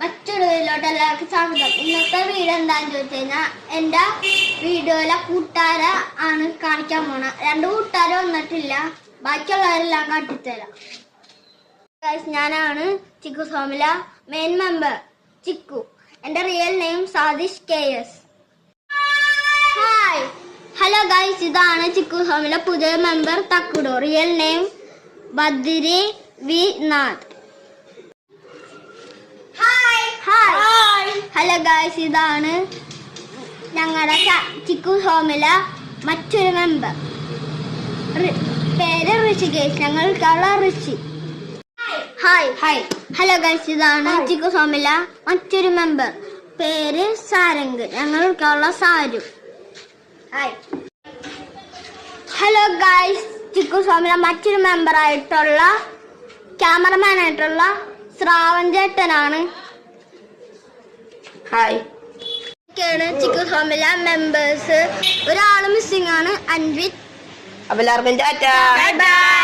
മറ്റൊരു വീഡിയോയിലോട്ട് എല്ലാവർക്കും സ്വാഗതം. ഇന്നത്തെ വീഡിയോ എന്താന്ന് ചോദിച്ചു കഴിഞ്ഞാൽ എന്റെ വീഡിയോയിലെ കൂട്ടുകാര ആണ് കാണിക്കാൻ പോണ. 2 കൂട്ടുകാര് വന്നിട്ടില്ല, ബാക്കിയുള്ളവരെല്ലാം കാട്ടിത്തരാം. ഞാനാണ് ചിക്കു സോമില, മെയിൻ മെമ്പർ ചിക്കു. എന്റെ real name Sadish KS. Hi hello guys, ഇതാണ് ചിക്കു സോമില പുതിയ മെമ്പർ തക്കുടോ. Real name Badri V Nath. Hello guys, ഇതാണ് ഞങ്ങളുടെ ചിക്കു സോമില മറ്റൊരു മെമ്പർ. പേര് ഋഷികേഷ്, ഞങ്ങൾക്കുള്ള ഋഷി. ഹായ് ഹലോ ഗായ്സ്, ഇതാണ് ചിക്കു സോമില മറ്റൊരു മെമ്പർ. പേര് സാരംഗ്, ഞങ്ങൾക്കുള്ള സാരു. ഹലോ ഗായ്സ്, ചിക്കു സോമില മറ്റൊരു മെമ്പർ ആയിട്ടുള്ള ക്യാമറമാൻ ആയിട്ടുള്ള ശ്രാവൺ ചേട്ടനാണ്. ഹായ്. ചിക്കു സോമില മെമ്പേഴ്സ് ഒരാള് മിസ്സിംഗ് ആണ്, അൻവിത്. എല്ലാവർക്കും ടാറ്റാ. Bye bye.